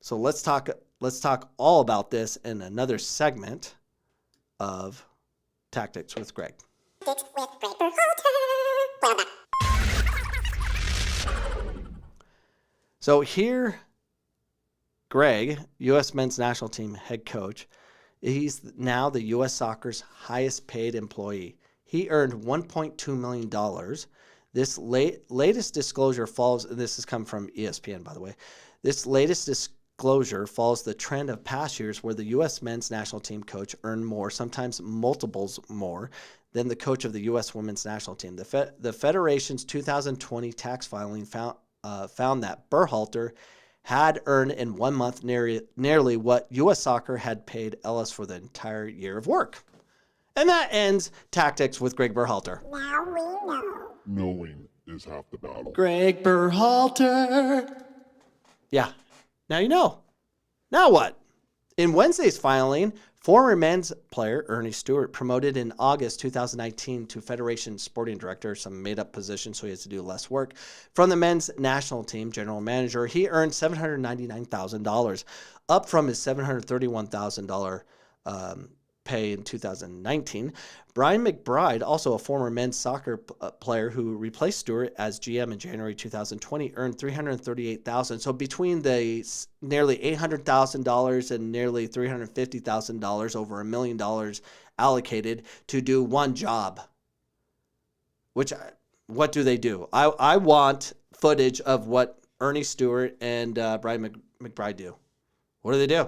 So let's talk all about this in another segment of Tactics with Gregg. Tactics with Gregg Berhalter. Well done. So here, Gregg, U.S. men's national team head coach, he's now the U.S. Soccer's highest paid employee. He earned $1.2 million. This latest disclosure follows, and this has come from ESPN, by the way. This latest disclosure follows the trend of past years where the U.S. men's national team coach earned more, sometimes multiples more, than the coach of the U.S. women's national team. The Federation's 2020 tax filing found that Berhalter had earned in 1 month nearly what U.S. Soccer had paid Ellis for the entire year of work. And that ends Tactics with Gregg Berhalter. Now we know. Knowing is half the battle. Gregg Berhalter. Yeah, now you know. Now what? In Wednesday's filing, former men's player Ernie Stewart, promoted in August 2019 to Federation Sporting Director, some made-up position, so he has to do less work. From the men's national team general manager, he earned $799,000, up from his $731,000 pay in 2019. Brian McBride, also a former men's soccer player who replaced Stewart as GM in January 2020, earned $338,000. So between the nearly $800,000 and nearly $350,000, over $1 million allocated to do one job. Which, what do they do? I want footage of what Ernie Stewart and Brian McBride do. What do they do?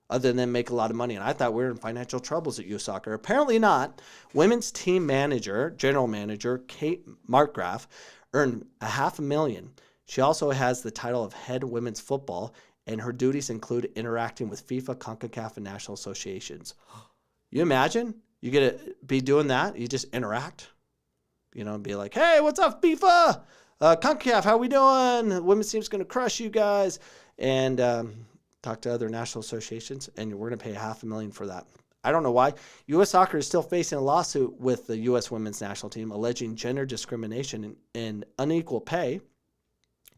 Other than make a lot of money. And I thought we were in financial troubles at U.S. Soccer. Apparently not. Women's team manager, general manager, Kate Markgraf, earned $500,000. She also has the title of head women's football, and her duties include interacting with FIFA, CONCACAF, and national associations. You imagine? You get to be doing that. You just interact. And be like, hey, what's up, FIFA? CONCACAF, how we doing? The women's team's going to crush you guys. And talk to other national associations, and we're going to pay $500,000 for that. I don't know why. U.S. Soccer is still facing a lawsuit with the U.S. women's national team alleging gender discrimination and unequal pay.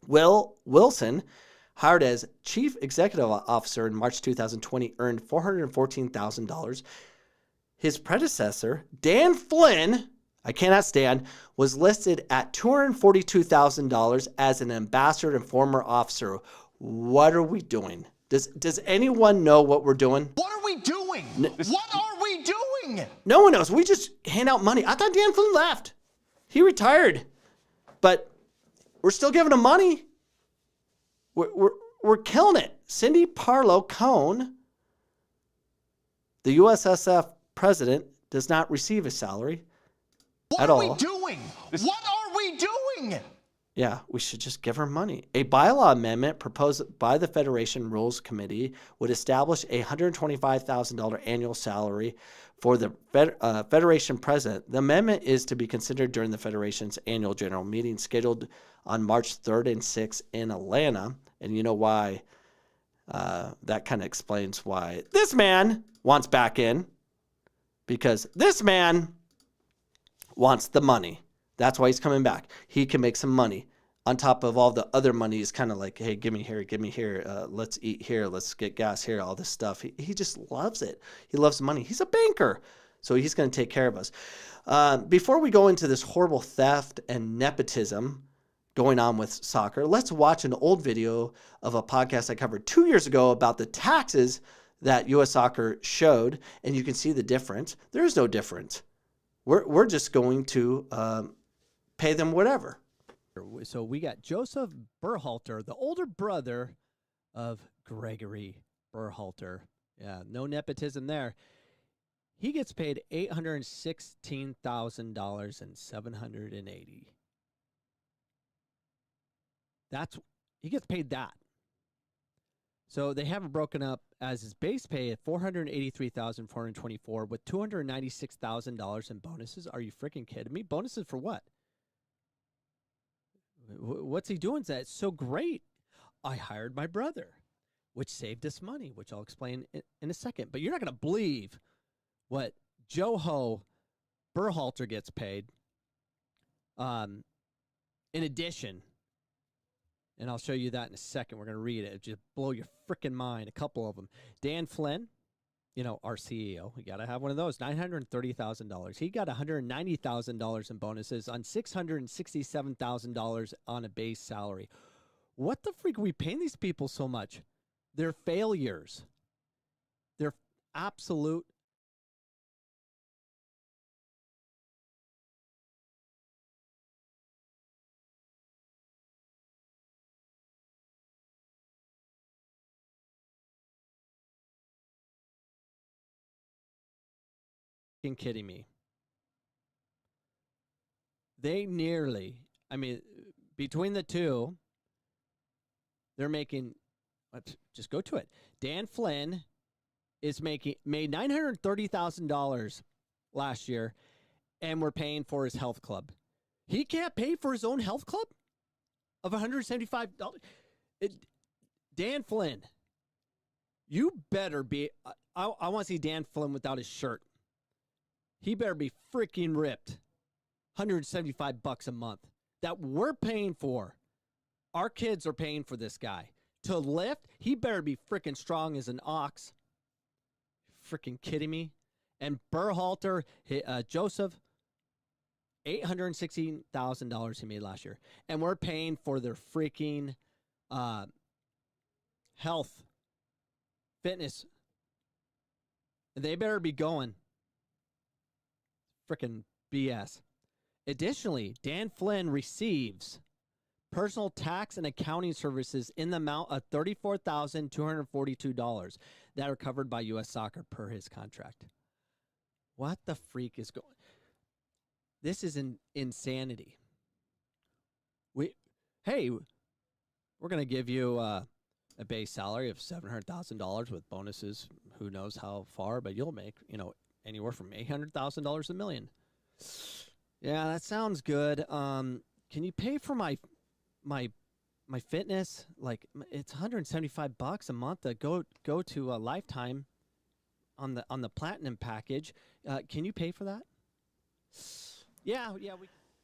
Will Wilson, hired as chief executive officer in March 2020, earned $414,000. His predecessor, Dan Flynn, I cannot stand, was listed at $242,000 as an ambassador and former officer. What are we doing? Does anyone know what we're doing? What are we doing? What are we doing? No one knows. We just hand out money. I thought Dan Flynn left. He retired. But we're still giving him money. We're killing it. Cindy Parlow-Cone, the USSF president, does not receive a salary at all. What are we doing? What are we doing? Yeah, we should just give her money. A bylaw amendment proposed by the Federation Rules Committee would establish a $125,000 annual salary for the Federation president. The amendment is to be considered during the Federation's annual general meeting scheduled on March 3rd and 6th in Atlanta. And you know why? That kind of explains why this man wants back in. Because this man wants the money. That's why he's coming back. He can make some money. On top of all the other money, he's kind of like, hey, give me here. Let's eat here. Let's get gas here, all this stuff. He just loves it. He loves money. He's a banker. So he's going to take care of us. Before we go into this horrible theft and nepotism going on with soccer, let's watch an old video of a podcast I covered 2 years ago about the taxes that U.S. Soccer showed, and you can see the difference. There is no difference. We're just going to pay them whatever. So we got Joseph Berhalter, the older brother of Gregory Berhalter. Yeah, no nepotism there. He gets paid $816,780. He gets paid that. So they have it broken up as his base pay at $483,424 with $296,000 in bonuses. Are you freaking kidding me? Bonuses for what? What's he doing? That's so great. I hired my brother, which saved us money, which I'll explain in a second. But you're not going to believe what Joho Berhalter gets paid. In addition, And I'll show you that in a second. We're going to read it. It'll just blow your freaking mind. A couple of them. Dan Flynn, our CEO, we got to have one of those. $930,000. He got $190,000 in bonuses on $667,000 on a base salary. What the freak are we paying these people so much? They're failures. They're absolute kidding me. They nearly, between the two, they're making, let's just go to it. Dan Flynn made $930,000 last year, and we're paying for his health club. He can't pay for his own health club of $175. Dan Flynn, you better be, I want to see Dan Flynn without his shirt. He better be freaking ripped. $175 a month that we're paying for. Our kids are paying for this guy. To lift, he better be freaking strong as an ox. Freaking kidding me? And Berhalter, Joseph, $816,000 he made last year. And we're paying for their freaking health, fitness. They better be going. Freaking BS. Additionally, Dan Flynn receives personal tax and accounting services in the amount of $34,242 that are covered by U.S. Soccer per his contract. What the freak is going? This is insanity. We're going to give you a base salary of $700,000 with bonuses. Who knows how far, but you'll make anywhere from $800,000 to $1 million. Yeah, that sounds good. Can you pay for my fitness? Like, it's $175 a month to go to a Lifetime on the platinum package. Can you pay for that? Yeah.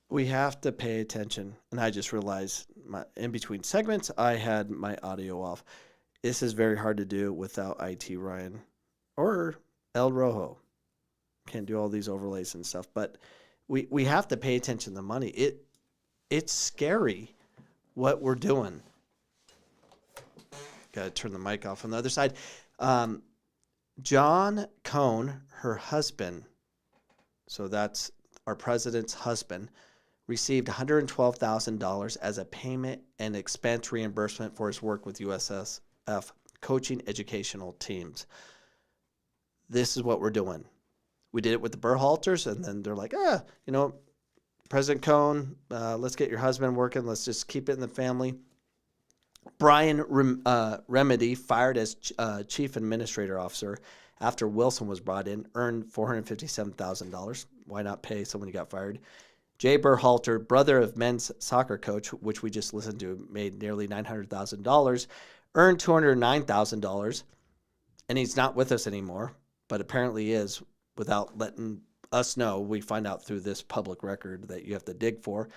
We have to pay attention. And I just realized in between segments, I had my audio off. This is very hard to do without IT Ryan or El Rojo. Can't do all these overlays and stuff, but we have to pay attention to the money. It's scary what we're doing. Got to turn the mic off on the other side. John Cohn, her husband, so that's our president's husband, received $112,000 as a payment and expense reimbursement for his work with USSF coaching educational teams. This is what we're doing. We did it with the Berhalters, and then they're like, President Cohn, let's get your husband working. Let's just keep it in the family. Brian Remedy, fired as chief administrator officer after Wilson was brought in, earned $457,000. Why not pay someone who got fired? Jay Berhalter, brother of men's soccer coach, which we just listened to, made nearly $900,000, earned $209,000, and he's not with us anymore, but apparently is. Without letting us know, we find out through this public record that you have to dig for.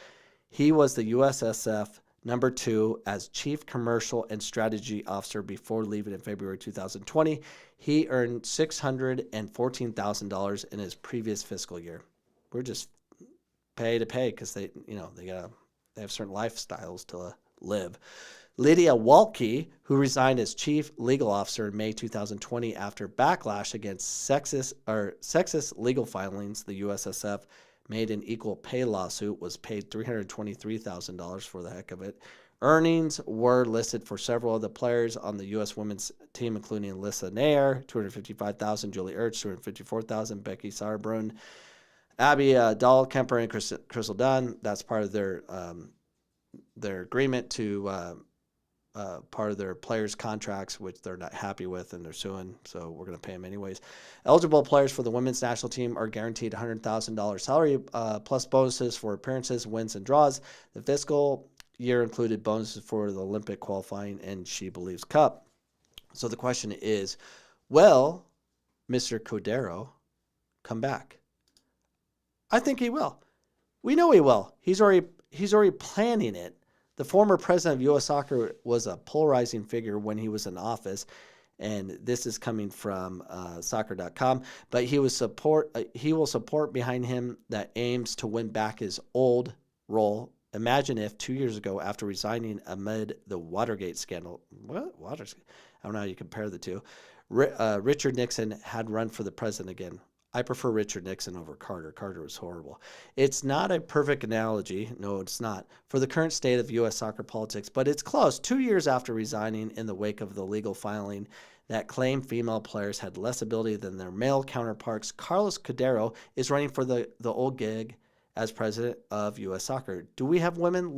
He was the USSF number 2 as Chief Commercial and Strategy Officer before leaving in February 2020. He earned $614,000 in his previous fiscal year. We're just pay to pay because they have certain lifestyles to live. Lydia Walke, who resigned as Chief Legal Officer in May 2020 after backlash against sexist legal filings the USSF made an equal pay lawsuit, was paid $323,000 for the heck of it. Earnings were listed for several of the players on the U.S. women's team, including Alyssa Nair, $255,000, Julie Ertz, $254,000, Becky Sauerbrunn, Abby Dahlkemper, and Crystal Dunn. That's part of their agreement to part of their players' contracts, which they're not happy with, and they're suing, so we're going to pay them anyways. Eligible players for the women's national team are guaranteed $100,000 salary plus bonuses for appearances, wins, and draws. The fiscal year included bonuses for the Olympic qualifying and She Believes Cup. So the question is, will Mr. Cordero come back? I think he will. We know he will. He's already planning it. The former president of U.S. Soccer was a polarizing figure when he was in office, and this is coming from soccer.com, but he will support behind him that aims to win back his old role. Imagine if 2 years ago, after resigning amid the Watergate scandal, I don't know how you compare the two, Richard Nixon had run for the president again. I prefer Richard Nixon over Carter. Carter was horrible. It's not a perfect analogy. No, it's not. For the current state of U.S. soccer politics, but it's close. 2 years after resigning in the wake of the legal filing that claimed female players had less ability than their male counterparts, Carlos Cordero is running for the old gig as president of U.S. soccer. Do we have women